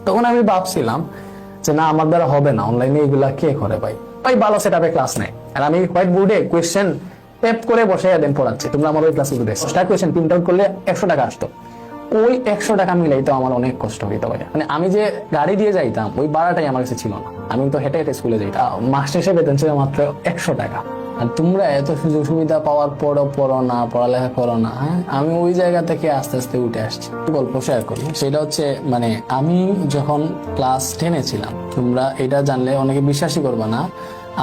তখন আমি ভাবছিলাম যে না, আমার দ্বারা হবে না, অনলাইনে এগুলা কে করে ভাই। ভাই ভালো সেটআপে ক্লাস নেই, আর আমি হোয়াইট বোর্ডে কোয়েশ্চেন টেপ করে বসে দেন পড়াচ্ছি। তোমরা আমার ওই ক্লাসে দেখছো, স্টার কোয়েশ্চেন প্রিন্ট আউট করলে 100 টাকা আসতো। ওই 100 টাকা মিলাই তো আমার অনেক কষ্ট হইতো ভাই। মানে আমি যে গাড়ি দিয়ে যাইতাম, ওই ভাড়াটাই আমার কাছে ছিল না। আমি তো হেঁটে হেঁটে স্কুলে যাইতাম। মাস শেষে বেতন ছিল মাত্র 100 টাকা। আর তোমরা এত সুযোগ সুবিধা পাওয়ার পরও পড়ো না, পড়ালেখা করো না। হ্যাঁ, আমি ওই জায়গা থেকে আস্তে আস্তে উঠে আসছি। গল্প শেয়ার করি, সেটা হচ্ছে মানে আমি যখন ক্লাস 10-এ ছিলাম, তোমরা এটা জানলে অনেকে বিশ্বাসই করবে না,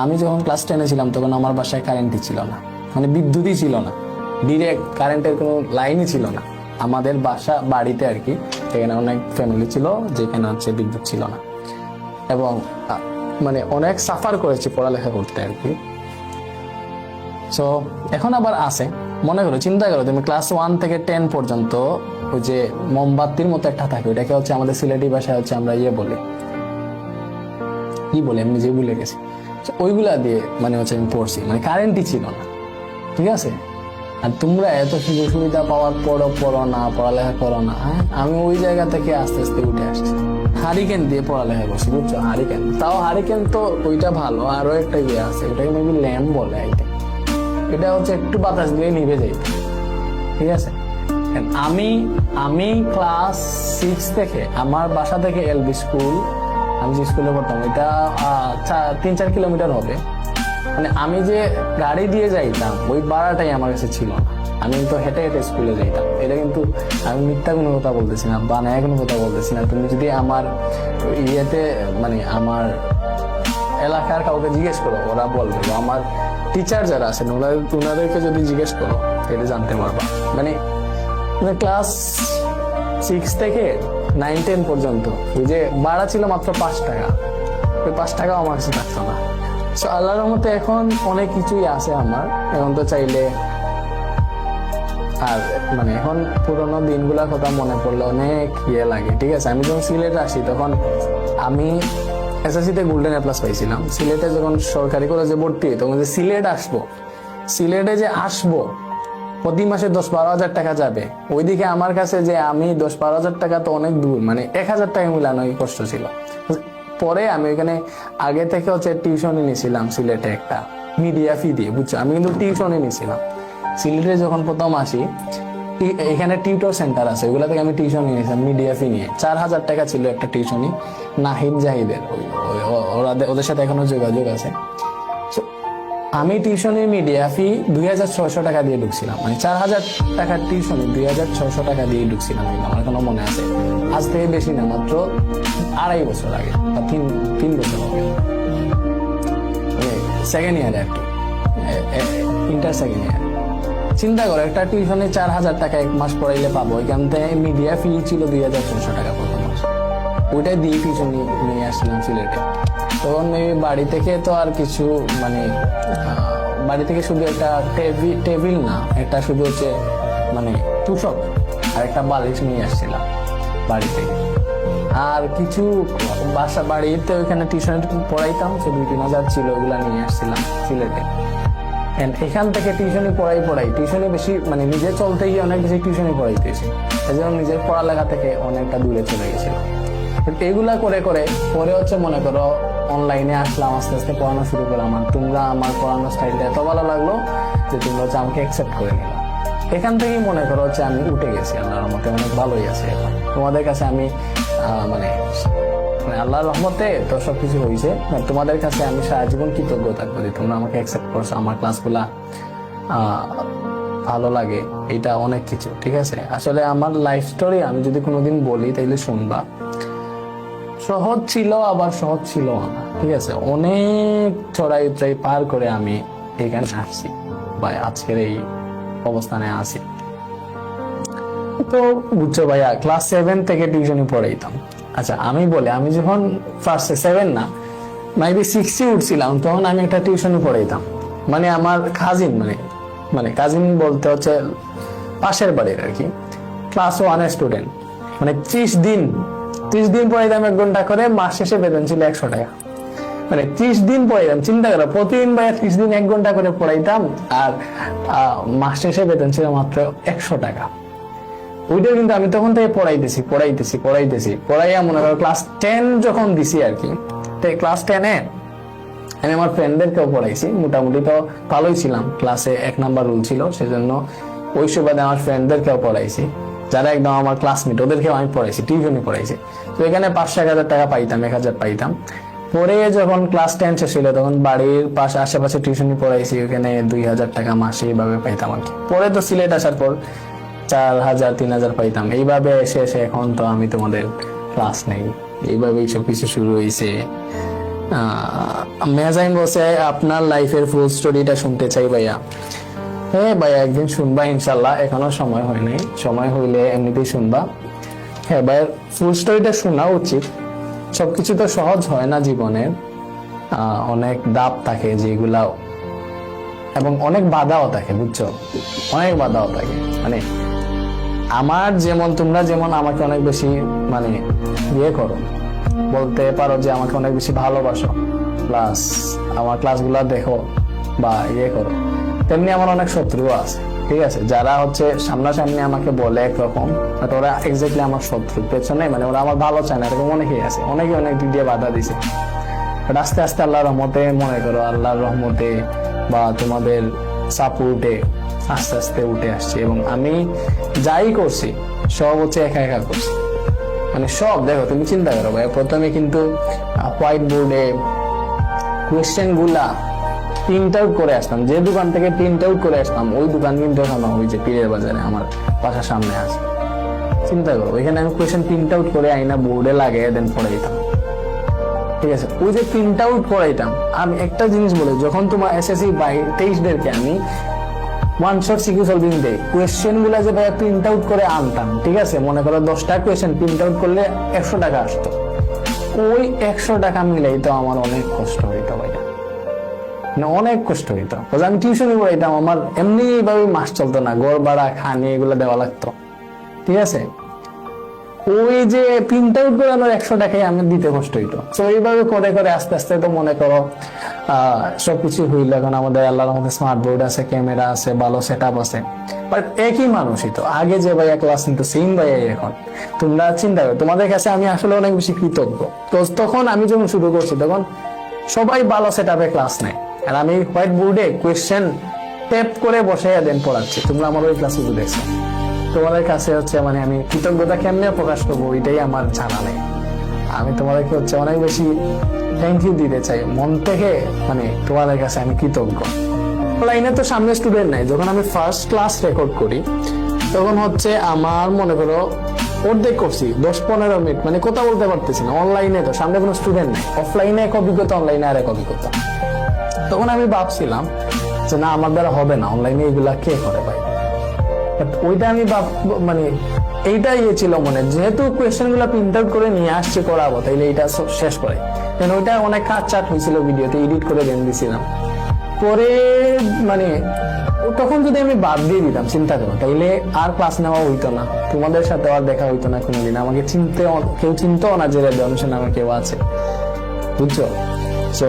আমি যখন ক্লাস 10-এ ছিলাম তখন আমার বাসায় কারেন্টই ছিল না, মানে বিদ্যুৎই ছিল না, ডিরেক্ট কারেন্টের কোনো লাইনই ছিল না। আমাদের বাড়িতে আর কি, এখানে অনেক ফ্যামিলি ছিল যেখানে হচ্ছে বিদ্যুৎ ছিল না, এবং মানে অনেক সাফার করেছি পড়ালেখা করতে আর কি। সো এখন আবার আছে। মনে করো, চিন্তা করো তুমি ক্লাস 1 থেকে 10 পর্যন্ত ওই যে মোমবাতির মতো একটা থাকে, ওইটাকে হচ্ছে আমাদের সিলেটি ভাষায় হচ্ছে আমরা বলি, কি বলে আমি নিজে ভুলে গেছি। ওইগুলা দিয়ে মানে হচ্ছে আমি পড়ছি, মানে কারেন্টই ছিল না, ঠিক আছে। আর তোমরা এত সুযোগ সুবিধা পাওয়ার পরও পড়ো না, পড়ালেখা করো না। হ্যাঁ, আমি ওই জায়গা থেকে আস্তে আস্তে উঠে আসছি। হারিকেন দিয়ে পড়ালেখা করছি, বুঝছো? হারিকেন, তাও হারিকেন তো ওইটা ভালো, আরো একটা আছে, ওটাকে মেবি ল্যাম্প বলে আইটেম। এটা হচ্ছে একটু বাতাস দিয়ে নিভে যাই, ঠিক আছে। আমি ক্লাস 6 থেকে আমার বাসা থেকে এলবি স্কুল, আমি যে স্কুলে পড়তাম এটা 3-4 কিলোমিটার হবে। মানে আমি যে গাড়ি দিয়ে যাইতাম, ওই ভাড়াটাই আমার কাছে ছিল না। আমি তো হেঁটে হেঁটে স্কুলে যাইতাম। এটা কিন্তু আমি মিথ্যা কোনো কথা বলতেছি না, বানায় কোনো কথা বলতেছি না। তুমি যদি আমার মানে আমার এলাকার কাউকে জিজ্ঞেস করো, ওরা বলবে, আমার টিচার যারা আছেন ওনাদেরকে যদি জিজ্ঞেস করো, এটা জানতে পারবা। মানে ক্লাস 6 থেকে 9-10 পর্যন্ত ওই যে ভাড়া ছিল মাত্র 5 টাকা, ওই 5 টাকাও আমার কাছে থাকতো না। সো আল্লাহর রহমতে এখন অনেক কিছুই আছে আমার। এখন তো চাইলে আর মানে এখন পুরোনো দিনগুলোর কথা মনে পড়লে অনেক লাগে, ঠিক আছে। আমি যখন সিলেটে আসি তখন আমি এসএসসিতে গোল্ডেন এ প্লাস পাইছিলাম। সিলেটে যখন সরকারি কলেজে ভর্তি হই, তখন যে সিলেটে যে আসবো প্রতি মাসে 10-12 হাজার টাকা যাবে, ওইদিকে আমার কাছে যে আমি 10-12 হাজার টাকা তো অনেক দূর, মানে 1,000 টাকা মিলানো কষ্ট ছিল। পরে আমি ওইখানে আগে থেকে হচ্ছে টিউশনই নিয়েছিলাম সিলেটে একটা মিডিয়া ফি দিয়ে, বুঝছো। আমি কিন্তু টিউশনই নিয়েছিলাম সিলেটে যখন প্রথম আসি। এখানে টিউটর সেন্টার আছে, ওইগুলা থেকে আমি টিউশন নিয়েছিলাম মিডিয়া ফি নিয়ে। 4,000 টাকা ছিল একটা টিউশনই, নাহিদ জাহিদের, ওদের সাথে এখনো যোগাযোগ আছে। আমি টিউশনের মিডিয়া ফি 2,600 টাকা দিয়ে ঢুকছিলাম, মানে 4,000 টাকার টিউশনে 2,600 টাকা দিয়ে ঢুকছিলাম। আমার এখনো মনে আছে, আজ থেকে বেশি না, মাত্র 2.5 বছর আগে বা 3 বছর হবে, সেকেন্ড ইয়ারে আর কি, ইন্টার সেকেন্ড ইয়ার। চিন্তা করো, একটা টিউশনে 4,000 টাকা এক মাস পড়াইলে পাবো, এখান থেকে মিডিয়া ফি ছিল 2,600 টাকা প্রথম মাস। ওইটাই দিয়ে টিউশন নিয়ে আসছিলাম সিলেটে। তখন বাড়ি থেকে তো আর কিছু মানে বাড়ি থেকে শুধু একটা টেবিল না, একটা শুধু হচ্ছে মানে তুষক আর একটা বালিশ নিয়ে আসছিলাম বাড়ি থেকে। আর কিছু বাড়িতে ওইখানে টিউশন পড়াইতাম, সে 2-3 হাজার ছিল, ওগুলা নিয়ে আসছিলাম সিলেটে। এখান থেকে টিউশনি পড়াই টিউশনি বেশি, মানে নিজে চলতে গিয়ে অনেক বেশি টিউশনি পড়াইতেছি, এজন্য নিজের পড়ালেখা থেকে অনেকটা দূরে চলে গেছিল। এগুলা করে করে পরে হচ্ছে মনে করো অনলাইনে আসলাম, আস্তে আস্তে পড়ানো শুরু করলাম। আর তোমরা আমার পড়ানোর স্টাইলটা এত ভালো লাগলো যে তোমরা হচ্ছে আমাকে অ্যাকসেপ্ট করে নিলাম। এখান থেকেই মনে করো হচ্ছে আমি উঠে গেছি, আল্লাহর রহমতে অনেক ভালোই আছে এখন। তোমাদের কাছে আমি মানে আল্লাহর রহমতে তো সবকিছু হয়েছে, তোমাদের কাছে আমি সারা জীবন কৃতজ্ঞ থাকবো যে তোমরা আমাকে অ্যাকসেপ্ট করছো, আমার ক্লাসগুলা ভালো লাগে, এটা অনেক কিছু, ঠিক আছে। আসলে আমার লাইফ স্টোরি আমি যদি কোনোদিন বলি তাইলে শুনবা। সহজ ছিল, আবার সহজ ছিল না, ঠিক আছে। অনেক চড়াই উতরাই পার করে আমি এখানে আসছি বা আজকের এই অবস্থানে আছি। তো বুঝছো ভাইয়া, ক্লাস 7 থেকে টিউশনি পড়াইতাম। আচ্ছা আমি বলি, আমি যখন ফার্স্টে 7 না মেবি 6-এ উঠছিলাম, তখন আমি একটা টিউশনি পড়াইতাম। মানে আমার কাজিন, মানে কাজিন বলতে হচ্ছে পাশের বাড়ির আর কি, ক্লাস 1-এর স্টুডেন্ট। মানে 30 দিন পড়াইতাম 1 ঘন্টা করে, মাস শেষে বেতন ছিল 100 টাকা। মানে 30 দিন পড়াইতাম, চিন্তা করো, প্রতিদিন ভাইয়া 30 দিন 1 ঘন্টা করে পড়াইতাম, আর মাস শেষে বেতন ছিল মাত্র 100 টাকা। ওইটাও কিন্তু আমি তখন থেকে পড়াইয়া মনে করো ক্লাস 10 যখন দিছি আর কি, ক্লাস 10-এ আমি আমার ফ্রেন্ডদেরকেও পড়াইছি, মোটামুটি তো ভালোই ছিলাম, ক্লাসে 1 নাম্বার রুল ছিল, সেজন্য ওই সুবাদে আমার ফ্রেন্ডদেরকেও পড়াইছি, যারা একদম আমার ক্লাসমেট ওদেরকেও আমি পড়াইছি, টিউশনি পড়াইছি। তো এখানে 500-1000 টাকা পাইতাম, 1000 পাইতাম। পরে যখন ক্লাস 10 শেষ হইলো তখন বাড়ির পাশে আশেপাশে টিউশনি পড়াইছি, ওখানে 2000 টাকা মাসে এইভাবে পাইতাম আর কি। পরে তো সিলেট আসার পর 4000 3000 পাইতাম, এইভাবে এসে এখন তো আমি তোমাদের ক্লাস নেই, এইভাবেই সবকিছু শুরু হয়েছে। মেজাইন বসে আপনার লাইফের ফুল স্টোরিটা শুনতে চাই ভাইয়া। হ্যাঁ ভাইয়া, একদিন শুনবা ইনশাল্লাহ, এখনো সময় হয় নাই, সময় হইলে এমনিতেই শুনবা। হ্যাঁ ভাইয়া, ফুল স্টোরিটা শোনা উচিত। সবকিছু তো সহজ হয় না জীবনের, অনেক ধাপ থাকে যেগুলা, এবং অনেক বাধাও থাকে, বুঝছো, অনেক বাধাও থাকে। মানে আমার যেমন, তোমরা যেমন আমাকে অনেক বেশি মানে ইয়ে করো, বলতে পারো যে আমাকে অনেক বেশি ভালোবাসো, প্লাস আমার ক্লাসগুলা দেখো বা ইয়ে করো, তেমনি আমার অনেক শত্রুও আছে, ঠিক আছে, যারা হচ্ছে সামনাসামনি আমাকে বলে একরকম, বাট ওরা এক্স্যাক্টলি আমার শত্রু, পেছনে মানে ওরা আমার ভালো চায় না, এরকম অনেকেই আছে, অনেকে অনেক দিক দিয়ে বাধা দিছে। বাট আস্তে আস্তে আল্লাহর রহমতে, মনে করো আল্লাহর রহমতে বা তোমাদের সাপোর্টে আস্তে আস্তে উঠে আসছে, এবং আমি যাই করছি সব হচ্ছে একা একা করছি। মানে সব দেখো, তুমি চিন্তা করো ভাই, প্রথমে কিন্তু হোয়াইট বোর্ডে কোয়েশ্চেন গুলা প্রিন্ট আউট করে আসতাম, যে দোকান থেকে প্রিন্ট আউট করে আসতাম ওই দোকান কিন্তু এখন ওই যে পীরের বাজারে আমার বাসার সামনে আছে। চিন্তা করো, ওইখানে আমি কোয়েশ্চেন প্রিন্ট আউট করে আইনা বোর্ডে লাগিয়ে দেন পড়াইতাম, ঠিক আছে। ওই যে প্রিন্ট আউট করাইতাম, আমি একটা জিনিস বলি, যখন তোমার এসএসসি 23-দেরকে আমি ওয়ান শট সিকিউ সলভিং দেই, কোয়েশ্চেন গুলা যে ভাইয়া প্রিন্ট আউট করে আনতাম, ঠিক আছে, মনে করো 10টা কোয়েশ্চেন প্রিন্ট আউট করলে 100 টাকা আসতো, ওই 100 টাকা মিলাই তো আমার অনেক কষ্ট হইতো ভাইয়া, অনেক কষ্ট হইতো। আমি টিউশনি পড়াইতাম, আমার এমনি ভাবে মাস চলতো না, ঘর ভাড়া খানি এগুলো দেওয়া লাগতো, ঠিক আছে। ওই যে প্রিন্ট আউট করানোর 100 টাকায় আমি দিতে কষ্ট হইতো। তো এইভাবে করে করে আস্তে আস্তে তো মনে করো সবকিছু হইলো। এখন আমাদের আল্লাহর মধ্যে স্মার্ট বোর্ড আছে, ক্যামেরা আছে, ভালো সেট আপ আছে, বাট একই মানুষই তো, আগে যে ভাইয়া ক্লাস নিত সেম ভাইয়াই এখন। তোমরা চিন্তা করো, তোমাদের কাছে আমি আসলে অনেক বেশি কৃতজ্ঞ। তো তখন আমি যখন শুরু করছি তখন সবাই ভালো সেট আপে ক্লাস নেয়, আর আমি হোয়াইট বোর্ডে কোয়েশ্চেন ট্যাপ করে বসে দেন পড়াচ্ছি। তোমরা আমার ওই ক্লাসে দেখছো, তোমাদের কাছে হচ্ছে মানে আমি কৃতজ্ঞতা কেমনে প্রকাশ করবো ওইটাই আমার জানা নেই। আমি তোমাদেরকে হচ্ছে অনেক বেশি থ্যাংক ইউ দিতে চাই মন থেকে, মানে তোমাদের কাছে আমি কৃতজ্ঞ। লাইনে তো সামনে স্টুডেন্ট নাই, যখন আমি ফার্স্ট ক্লাস রেকর্ড করি তখন হচ্ছে আমার মনে করো অর্ধেক করছি 10-15 মিনিট, মানে কথা বলতে পারতেছি না। অনলাইনে তো সামনে কোনো স্টুডেন্ট নাই, অফলাইনে এক অভিজ্ঞতা, অনলাইনে আর এক অভিজ্ঞতা। তখন আমি ভাবছিলাম যে না, আমার দ্বারা হবে না, অনলাইনে এগুলা কে করে ভাই। ওইটা আমি মানে এইটা ইয়ে ছিল মনে, যেহেতু কোয়েশ্চেন গুলা প্রিন্ট আউট করে নিয়ে আসছে করাবো, তাইলে এটা শেষ করে। কারণ ওইটা অনেক কাজ চাট হয়েছিল, ভিডিওতে এডিট করে দেন দিছিলাম। পরে মানে তখন যদি আমি বাদ দিয়ে দিতাম, চিন্তা করো, তাইলে আর ক্লাস নেওয়া হইতো না, তোমাদের সাথে আর দেখা হইতো না কোনোদিন, আমাকে কেউ চিনতেও না যে রেডিওশন নামে কেউ আছে, বুঝছো। তো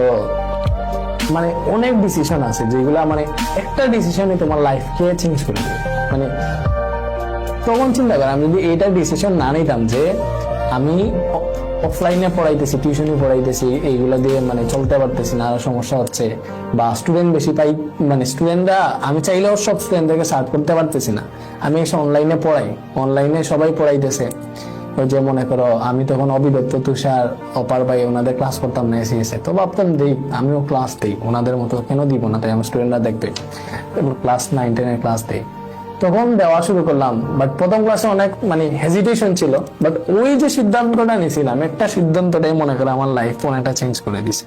মানে অনেক ডিসিশন আছে যেগুলা মানে একটা ডিসিশনে তোমার লাইফকে চেঞ্জ করে দেবে। মানে তখন চিন্তা করো, আমি যদি এইটা ডিসিশন না নিতাম যে আমি অফলাইনে পড়াইতেছি, টিউশনি পড়াইতেছি, এইগুলা দিয়ে মানে চলতে পারতেছি না, আরো সমস্যা হচ্ছে, বা স্টুডেন্ট বেশি পাই, মানে স্টুডেন্টরা আমি চাইলেও সব স্টুডেন্টদেরকে সার্ভ করতে পারতেছি না, আমি এসে অনলাইনে পড়াই, অনলাইনে সবাই পড়াইতেছে। ওই যে মনে করো আমি তখন অবিদত্ত, তুষার, অপার ভাই ওনাদের ক্লাস করতাম না এসে, তো ভাবতাম দেই, আমিও ক্লাস দিই, ওনাদের মতো কেন দিব না, তাই আমার স্টুডেন্টরা দেখবে, ক্লাস 9-10 ক্লাস দেই। তখন দেওয়া শুরু করলাম, বাট প্রথম ক্লাসে অনেক মানে হেজিটেশন ছিল, বাট ওই যে সিদ্ধান্তটা নিয়েছিলাম, একটা সিদ্ধান্তটাই মনে করো আমার লাইফ অনেকটা চেঞ্জ করে দিছে।